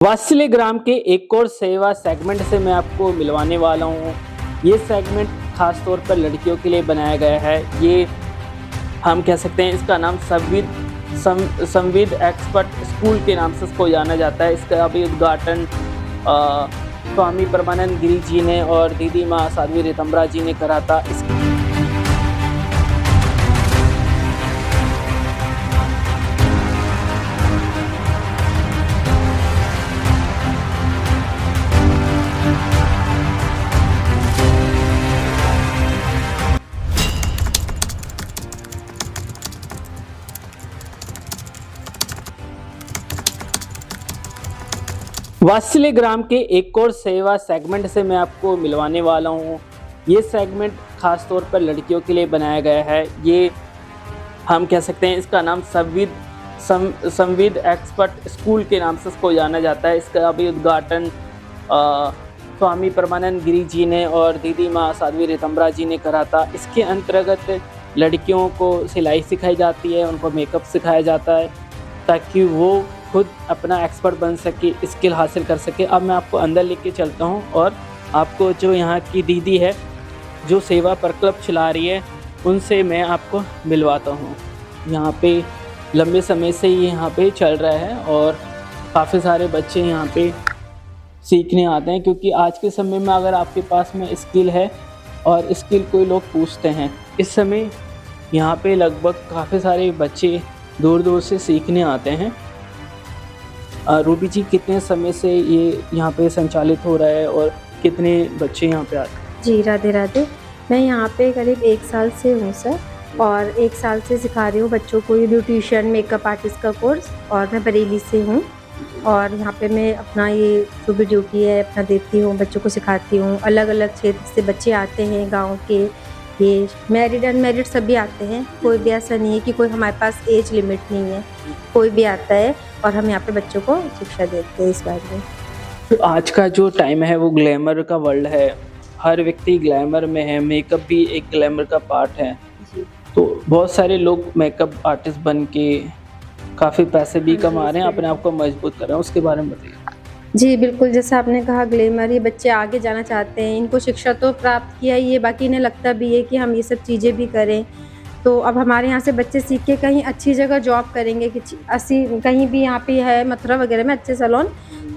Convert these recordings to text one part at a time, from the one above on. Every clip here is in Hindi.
वात्सल्य ग्राम के एक और सेवा सेगमेंट से मैं आपको मिलवाने वाला हूँ। ये सेगमेंट खास तौर पर लड़कियों के लिए बनाया गया है। ये हम कह सकते हैं, इसका नाम संविद एक्सपर्ट स्कूल के नाम से इसको जाना जाता है। इसका अभी उद्घाटन स्वामी परमानंद गिरी जी ने और दीदी माँ साध्वी ऋतंबरा जी ने करा था। वात्सल्य ग्राम के एक और सेवा सेगमेंट से मैं आपको मिलवाने वाला हूँ। ये सेगमेंट खास तौर पर लड़कियों के लिए बनाया गया है। ये हम कह सकते हैं, इसका नाम संविद एक्सपर्ट स्कूल के नाम से इसको जाना जाता है। इसका अभी उद्घाटन स्वामी परमानंद गिरी जी ने और दीदी माँ साध्वी ऋतंबरा जी ने करा था। इसके अंतर्गत लड़कियों को सिलाई सिखाई जाती है, उनको मेकअप सिखाया जाता है ताकि वो खुद अपना एक्सपर्ट बन सके, स्किल हासिल कर सके। अब मैं आपको अंदर लेके चलता हूँ और आपको जो यहाँ की दीदी है जो सेवा पर क्लब चला रही है उनसे मैं आपको मिलवाता हूँ। यहाँ पे लंबे समय से ये यहाँ पे चल रहा है और काफ़ी सारे बच्चे यहाँ पे सीखने आते हैं, क्योंकि आज के समय में अगर आपके पास में स्किल है और स्किल कोई लोग पूछते हैं। इस समय यहाँ पे लगभग काफ़ी सारे बच्चे दूर दूर से सीखने आते हैं। रूबी जी, कितने समय से ये यहाँ पे संचालित हो रहा है और कितने बच्चे यहाँ पे आते हैं? जी, राधे राधे। मैं यहाँ पे करीब 1 साल से हूँ सर, और 1 साल से सिखा रही हूँ बच्चों को ये ब्यूटिशियन मेकअप आर्टिस्ट का कोर्स। और मैं बरेली से हूँ और यहाँ पे मैं अपना ये जो भी ड्यूटी है अपना देती हूँ, बच्चों को सिखाती हूँ। अलग अलग क्षेत्र से बच्चे आते हैं, गाँव के, ये मैरिड अनमैरिड सभी आते हैं। कोई भी ऐसा नहीं है कि कोई हमारे पास एज लिमिट नहीं है, कोई भी आता है और हम यहाँ पे बच्चों को शिक्षा देते हैं इस बारे में। तो आज का जो टाइम है वो ग्लैमर का वर्ल्ड है, हर व्यक्ति ग्लैमर में है, मेकअप भी एक ग्लैमर का पार्ट है। तो बहुत सारे लोग मेकअप आर्टिस्ट बन के काफ़ी पैसे भी कमा रहे हैं, अपने आप को मजबूत कर रहे हैं। उसके बारे में बताइए। जी बिल्कुल, जैसा आपने कहा ग्लैमर, ये बच्चे आगे जाना चाहते हैं, इनको शिक्षा तो प्राप्त किया ही है, बाकी इन्हें लगता भी है कि हम ये सब चीज़ें भी करें। तो अब हमारे यहाँ से बच्चे सीख के कहीं अच्छी जगह जॉब करेंगे, कि कहीं भी यहाँ पे है मथुरा वगैरह में अच्छे सैलून,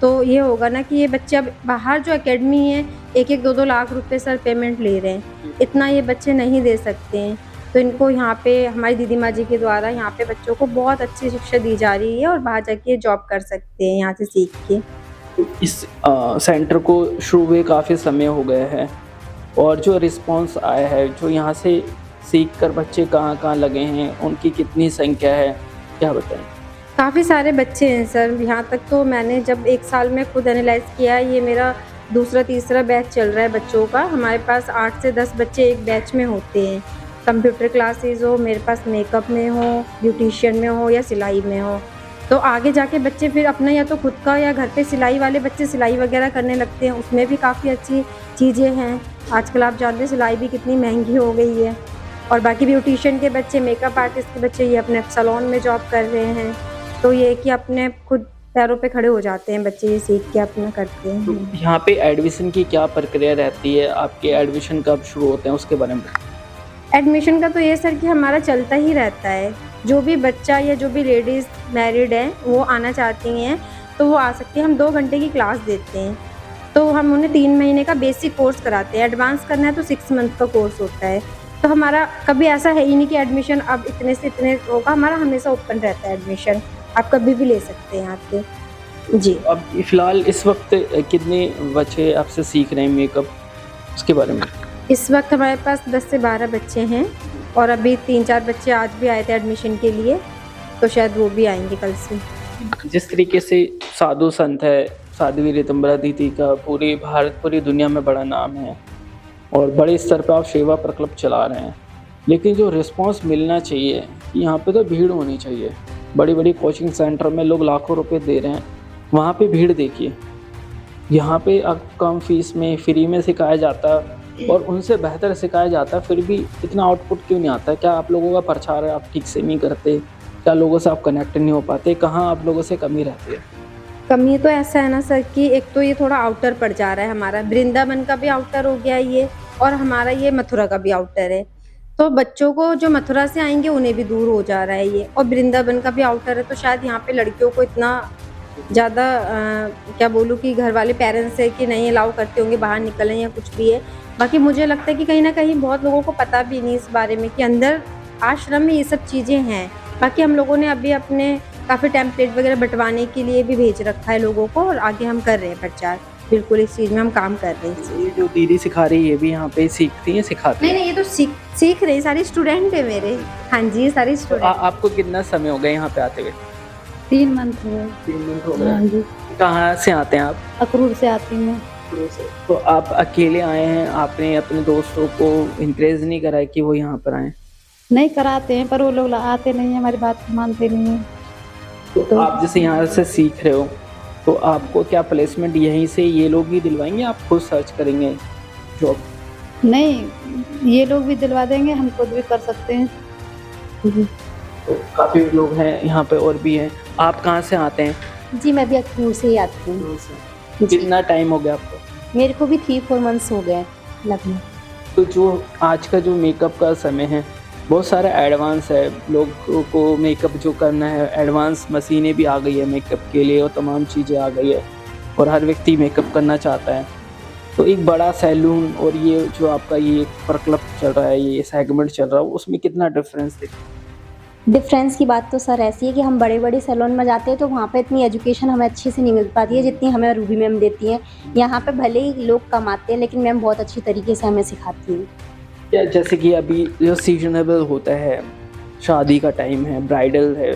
तो ये होगा ना कि ये बच्चे अब बाहर जो एकेडमी है 1-1 2-2 लाख रुपए सर पेमेंट ले रहे हैं, इतना ये बच्चे नहीं दे सकते हैं। तो इनको यहाँ पे हमारी दीदी माँ जी के द्वारा यहाँ पे बच्चों को बहुत अच्छी शिक्षा दी जा रही है और बाहर जाके जॉब कर सकते हैं यहाँ से सीख के। इस सेंटर को शुरू हुए काफ़ी समय हो गया है और जो रिस्पांस आया है, जो यहाँ से सीख कर बच्चे कहाँ कहाँ लगे हैं, उनकी कितनी संख्या है, क्या बताएं? काफ़ी सारे बच्चे हैं सर। यहाँ तक तो मैंने जब 1 साल में खुद एनालाइज़ किया, ये मेरा दूसरा-तीसरा बैच चल रहा है बच्चों का। हमारे पास 8 से 10 बच्चे एक बैच में होते हैं। कंप्यूटर क्लासेस हो, मेरे पास मेकअप में हो, ब्यूटिशियन में हो या सिलाई में हो। तो आगे जाके बच्चे फिर अपना या तो खुद का या घर पे सिलाई वाले बच्चे सिलाई वगैरह करने लगते हैं, उसमें भी काफ़ी अच्छी चीज़ें हैं। आजकल आप जानते हैं सिलाई भी कितनी महंगी हो गई है। और बाकी ब्यूटिशियन के बच्चे, मेकअप आर्टिस्ट के बच्चे ये अपने सैलून में जॉब कर रहे हैं। तो ये कि अपने खुद पैरों पे खड़े हो जाते हैं बच्चे, ये सीख के अपना करते हैं। तो यहाँ पे एडमिशन की क्या प्रक्रिया रहती है? आपके एडमिशन कब शुरू होते हैं, उसके बारे में? एडमिशन का तो ये सर कि हमारा चलता ही रहता है। जो भी बच्चा या जो भी लेडीज़ मैरिड है वो आना चाहती हैं तो वो आ सकती हैं। हम 2 घंटे की क्लास देते हैं, तो हम उन्हें 3 महीने का बेसिक कोर्स कराते हैं। एडवांस करना है तो 6 मंथ का कोर्स होता है। तो हमारा कभी ऐसा है ही नहीं कि एडमिशन अब इतने से इतने होगा, हमारा हमेशा ओपन रहता है एडमिशन, आप कभी भी ले सकते हैं आके। जी। अब फ़िलहाल इस वक्त कितने बच्चे आपसे सीख रहे हैं मेकअप, उसके बारे में? इस वक्त हमारे पास 10 से 12 बच्चे हैं और अभी 3-4 बच्चे आज भी आए थे एडमिशन के लिए, तो शायद वो भी आएंगे कल से। जिस तरीके से साधु संत है साध्वी ऋतंबरा दीदी का पूरे भारत, पूरी दुनिया में बड़ा नाम है और बड़े स्तर पर आप सेवा पर क्लब चला रहे हैं, लेकिन जो रिस्पांस मिलना चाहिए, यहाँ पे तो भीड़ होनी चाहिए। बड़ी बड़ी कोचिंग सेंटर में लोग लाखों रुपए दे रहे हैं, वहाँ पे भीड़ देखिए। यहाँ पे अब कम फीस में फ्री में सिखाया जाता है और उनसे बेहतर सिखाया जाता है, फिर भी इतना आउटपुट क्यों नहीं आता? क्या आप लोगों का प्रचार आप ठीक से नहीं करते? क्या लोगों से आप कनेक्ट नहीं हो पाते? कहाँ आप लोगों से कमी रहती है? कमी तो ऐसा है ना सर कि एक तो ये थोड़ा आउटर पड़ जा रहा है, हमारा वृंदावन का भी आउटर हो गया ये, और हमारा ये मथुरा का भी आउटर है। तो बच्चों को जो मथुरा से आएंगे उन्हें भी दूर हो जा रहा है ये, और वृंदावन का भी आउटर है, तो शायद यहाँ पे लड़कियों को इतना ज़्यादा क्या बोलूँ कि घर वाले पेरेंट्स है कि नहीं अलाउ करते होंगे बाहर निकलें या कुछ भी है। बाकी मुझे लगता है कि कहीं ना कहीं बहुत लोगों को पता भी नहीं इस बारे में कि अंदर आश्रम में ये सब चीज़ें हैं। बाकी हम लोगों ने अभी अपने काफ़ी टेम्पलेट वगैरह बंटवाने के लिए भी भेज रखा है लोगों को, और आगे हम कर रहे हैं प्रचार। बिल्कुल इस चीज़ में हम काम कर रहे हैं। ये जो दीदी सिखा रही है ये भी यहाँ पे सीखती है, सिखाती नहीं है? नहीं, ये तो सीख रहे हैं, सारी स्टूडेंट है मेरे। हाँ जी, ये सारी तो स्टूडेंट। आपको कितना समय हो गया यहाँ पे आते हुए? 3 मंथ हुए। 3 मिनट हो हाँ गए। जी, कहाँ से आते हैं आप? अखरूट से आती हूँ। तो आप अकेले आए हैं, आपने अपने दोस्तों को इंकरेज नहीं करा है कि वो यहाँ पर आए? नहीं कराते हैं पर वो लोग आते नहीं हैं, हमारी बात मानते नहीं हैं। तो आप जैसे यहाँ से सीख रहे हो तो आपको क्या प्लेसमेंट यहीं से ये लोग ही दिलवाएंगे, आप खुद सर्च करेंगे जॉब? नहीं, ये लोग भी दिलवा देंगे, हम खुद भी कर सकते हैं। जी। तो काफ़ी लोग हैं यहाँ पे और भी हैं। आप कहाँ से आते हैं? जी, मैं भी अखनूर से ही आती हूँ। जी। कितना टाइम हो गया आपको? मेरे को भी 3-4 मंथ्स हो गए लगभग। तो जो आज का जो मेकअप का समय है बहुत सारा एडवांस है, लोगों को मेकअप जो करना है, एडवांस मशीनें भी आ गई है मेकअप के लिए और तमाम चीज़ें आ गई है, और हर व्यक्ति मेकअप करना चाहता है। तो एक बड़ा सैलून और ये जो आपका ये पर क्लब चल रहा है, ये सेगमेंट चल रहा है, उसमें कितना डिफरेंस दिखता है? डिफरेंस की बात तो सर ऐसी है कि हम बड़े-बड़े सैलून में जाते हैं तो वहाँ पे इतनी एजुकेशन हमें अच्छे से नहीं मिल पाती है जितनी हमें रूबी मैम देती हैं। यहाँ पे भले ही लोग कमाते हैं लेकिन मैम बहुत अच्छी तरीके से हमें सिखाती हैं। या जैसे कि अभी जो सीजनेबल होता है, शादी का टाइम है, ब्राइडल है,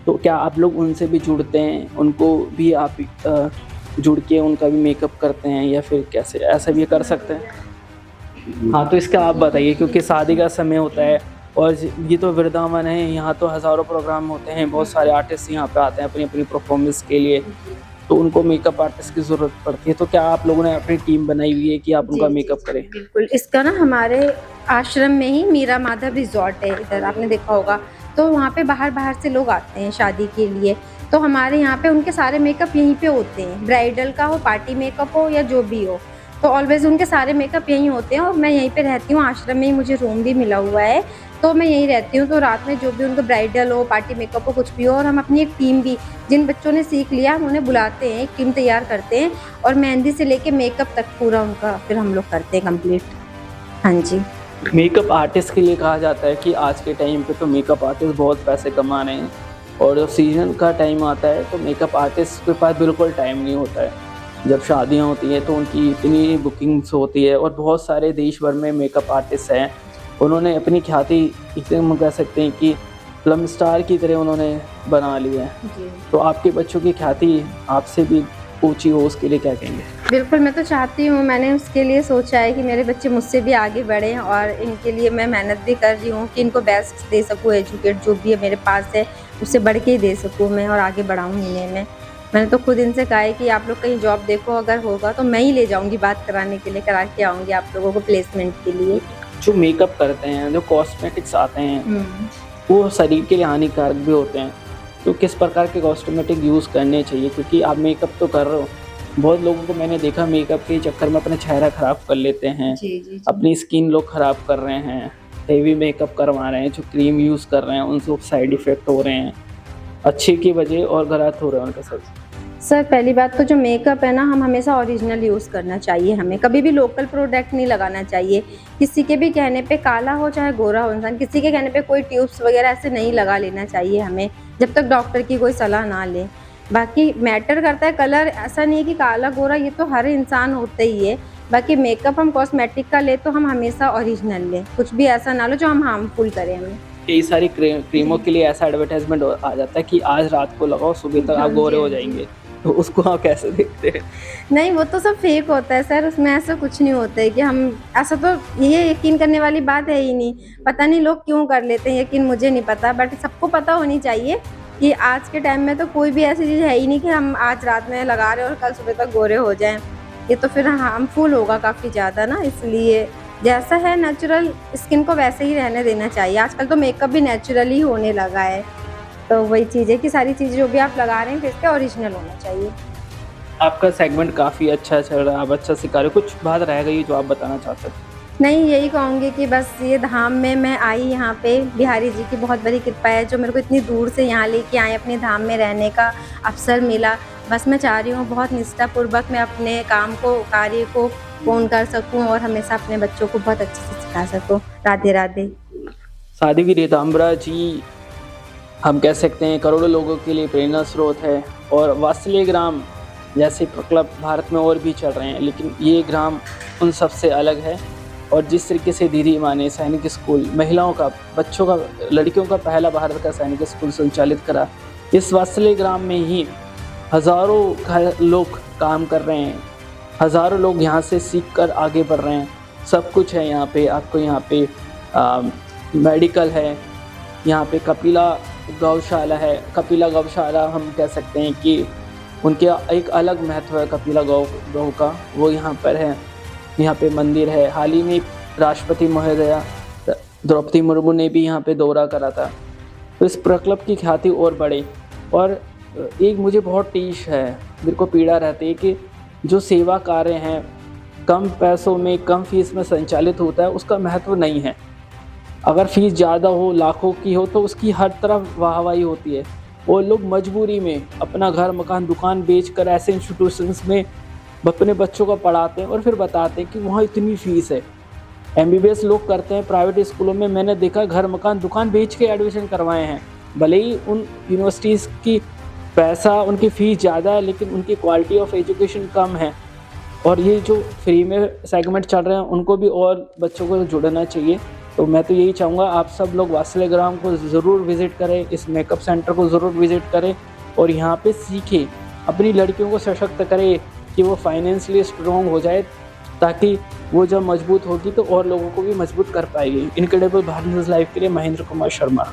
तो क्या आप लोग उनसे भी जुड़ते हैं, उनको भी आप जुड़ के उनका भी मेकअप करते हैं, या फिर कैसे ऐसा भी कर सकते हैं? हाँ, तो इसका आप बताइए, क्योंकि शादी का समय होता है और ये तो वृंदावन है, यहाँ तो हज़ारों प्रोग्राम होते हैं, बहुत सारे आर्टिस्ट यहाँ पे आते हैं अपनी अपनी परफॉर्मेंस के लिए, तो उनको मेकअप आर्टिस्ट की ज़रूरत पड़ती है। तो क्या आप लोगों ने अपनी टीम बनाई हुई है कि आप उनका मेकअप करें? बिल्कुल, इसका ना हमारे आश्रम में ही मीरा माधव रिजॉर्ट है इधर, आपने देखा होगा, तो वहाँ पे बाहर से लोग आते हैं शादी के लिए, तो हमारे यहाँ पे उनके सारे मेकअप यहीं पे होते हैं, ब्राइडल का हो, पार्टी मेकअप हो या जो भी हो, तो ऑलवेज उनके सारे मेकअप यहीं होते हैं। और मैं यहीं पे रहती हूँ, आश्रम में ही मुझे रूम भी मिला हुआ है, तो मैं यहीं रहती हूँ। तो रात में जो भी उनको ब्राइडल हो, पार्टी मेकअप हो, कुछ भी हो, और हम अपनी एक टीम भी, जिन बच्चों ने सीख लिया हम उन्हें बुलाते हैं, एक टीम तैयार करते हैं, और मेहंदी से लेके मेकअप तक पूरा उनका फिर हम लोग करते हैं कंप्लीट। हाँ जी। मेकअप आर्टिस्ट के लिए कहा जाता है कि आज के टाइम पे तो मेकअप आर्टिस्ट बहुत पैसे कमा रहे हैं, और जब सीजन का टाइम आता है तो मेकअप आर्टिस्ट के पास बिल्कुल टाइम नहीं होता है। जब शादियां होती हैं तो उनकी इतनी बुकिंग्स होती है, और बहुत सारे देश भर में मेकअप आर्टिस्ट हैं, उन्होंने अपनी ख्याति एकदम कह सकते हैं कि फिल्म स्टार की तरह उन्होंने बना ली है। तो आपके बच्चों की ख्याति आपसे भी ऊँची हो, उसके लिए क्या कहेंगे? बिल्कुल, मैं तो चाहती हूँ, मैंने उसके लिए सोचा है कि मेरे बच्चे मुझसे भी आगे बढ़ें, और इनके लिए मैं मेहनत भी कर रही हूँ कि इनको बेस्ट दे सकूँ, एजुकेट जो भी है मेरे पास है उससे बढ़ के ही दे सकूँ मैं, और आगे बढ़ाऊँ इन्हें मैं। मैंने तो खुद इनसे कहा है कि आप लोग कहीं जॉब देखो, अगर होगा तो मैं ही ले जाऊँगी बात कराने के लिए, करा के आऊँगी आप लोगों को प्लेसमेंट के लिए। जो मेकअप करते हैं, जो कॉस्मेटिक्स आते हैं, वो शरीर के लिए हानिकारक भी होते हैं, तो किस प्रकार के कॉस्मेटिक यूज़ करने चाहिए? क्योंकि आप मेकअप तो कर रहे हो, बहुत लोगों को मैंने देखा मेकअप के चक्कर में अपना चेहरा ख़राब कर लेते हैं, जी। अपनी स्किन लोग ख़राब कर रहे हैं, हेवी मेकअप करवा रहे हैं, जो क्रीम यूज़ कर रहे हैं उनसे साइड इफ़ेक्ट हो रहे हैं, अच्छे की वजह और गलत हो रहे हैं उनके साथ। सर पहली बात तो जो मेकअप है ना, हम हमेशा ओरिजिनल यूज़ करना चाहिए, हमें कभी भी लोकल प्रोडक्ट नहीं लगाना चाहिए। किसी के भी कहने पे, काला हो चाहे गोरा हो इंसान, किसी के कहने पे कोई ट्यूब्स वगैरह ऐसे नहीं लगा लेना चाहिए हमें, जब तक डॉक्टर की कोई सलाह ना ले। बाकी मैटर करता है कलर, ऐसा नहीं है कि काला गोरा, ये तो हर इंसान होता ही है। बाकी मेकअप हम कॉस्मेटिक का ले तो हम हमेशा ओरिजिनल लें, कुछ भी ऐसा ना लो जो हम हार्मफुल करें हमें। कई सारी क्रीमों के लिए ऐसा एडवर्टाइजमेंट आ जाता है कि आज रात को लगाओ, सुबह तक आप गोरे हो जाएंगे, तो उसको आप कैसे देखते हैं? नहीं, वो तो सब फेक होता है सर, उसमें ऐसा कुछ नहीं होता है कि हम ऐसा, तो ये यकीन करने वाली बात है ही नहीं। पता नहीं लोग क्यों कर लेते हैं यकीन, मुझे नहीं पता, बट सबको पता होनी चाहिए कि आज के टाइम में तो कोई भी ऐसी चीज़ है ही नहीं कि हम आज रात में लगा रहे हैं और कल सुबह तक गोरे हो जाएं। ये तो फिर हार्मफुल होगा काफ़ी ज़्यादा ना, इसलिए जैसा है नेचुरल स्किन को वैसे ही रहने देना चाहिए। आजकल तो मेकअप भी नेचुरली होने लगा है, तो वही चीज़ है कि सारी चीज़ें जो भी आप लगा रहे हैं फिर से ओरिजिनल होना चाहिए। आपका सेगमेंट काफ़ी अच्छा चल रहा है, आप अच्छा सिखा रहे हो। कुछ बात रह गई जो आप बताना चाहते हो? नहीं, यही कहूँगी कि बस ये धाम में मैं आई यहाँ पे, बिहारी जी की बहुत बड़ी कृपा है जो मेरे को इतनी दूर से यहाँ लेके आए, अपने धाम में रहने का अवसर मिला। बस मैं चाह रही हूँ बहुत निष्ठापूर्वक मैं अपने काम को, कार्य को पूर्ण कर सकूँ और हमेशा अपने बच्चों को बहुत अच्छे से सिखा सकूँ। राधे राधे। साध्वी रीतांबरा जी, हम कह सकते हैं करोड़ों लोगों के लिए प्रेरणा स्रोत है। और वात्सल्य ग्राम जैसे प्रकल्प भारत में और भी चल रहे हैं, लेकिन ये ग्राम उन सबसे अलग है। और जिस तरीके से दीदी माँ ने सैनिक स्कूल महिलाओं का, बच्चों का, लड़कियों का पहला भारत का सैनिक स्कूल संचालित करा, इस वात्सल्य ग्राम में ही हज़ारों लोग काम कर रहे हैं, हज़ारों लोग यहाँ से सीख कर आगे बढ़ रहे हैं। सब कुछ है यहाँ पे, आपको यहाँ पे मेडिकल है, यहाँ पे कपिला गौशाला है। कपिला गौशाला हम कह सकते हैं कि उनके एक अलग महत्व है कपिला गौ का, वो यहाँ पर है। यहाँ पे मंदिर है। हाल ही में राष्ट्रपति महोदया द्रौपदी मुर्मू ने भी यहाँ पे दौरा करा था, तो इस प्रकल्प की ख्याति और बढ़े। और एक मुझे बहुत टीश है, मेरे को पीड़ा रहती है कि जो सेवा कार्य हैं कम पैसों में, कम फीस में संचालित होता है, उसका महत्व नहीं है। अगर फीस ज़्यादा हो, लाखों की हो, तो उसकी हर तरफ वाहवाही होती है। वो लोग मजबूरी में अपना घर, मकान, दुकान बेचकर ऐसे इंस्टीट्यूशंस में अपने बच्चों को पढ़ाते हैं और फिर बताते हैं कि वहाँ इतनी फ़ीस है। MBBS लोग करते हैं प्राइवेट स्कूलों में, मैंने देखा घर, मकान, दुकान बेच के एडमिशन करवाए हैं। भले ही उन यूनिवर्सिटीज़ की पैसा, उनकी फ़ीस ज़्यादा है, लेकिन उनकी क्वालिटी ऑफ एजुकेशन कम है। और ये जो फ्री में सेगमेंट चल रहे हैं, उनको भी और बच्चों को जुड़ना चाहिए। तो मैं तो यही चाहूँगा आप सब लोग वात्सल्य ग्राम को ज़रूर विज़िट करें, इस मेकअप सेंटर को ज़रूर विज़िट करें और यहाँ पे सीखें, अपनी लड़कियों को सशक्त करें कि वो फाइनेंशियली स्ट्रॉन्ग हो जाए, ताकि वो जब मजबूत होगी तो और लोगों को भी मजबूत कर पाएगी। इनक्रेडिबल भारत न्यूज़ लाइव के लिए महेंद्र कुमार शर्मा।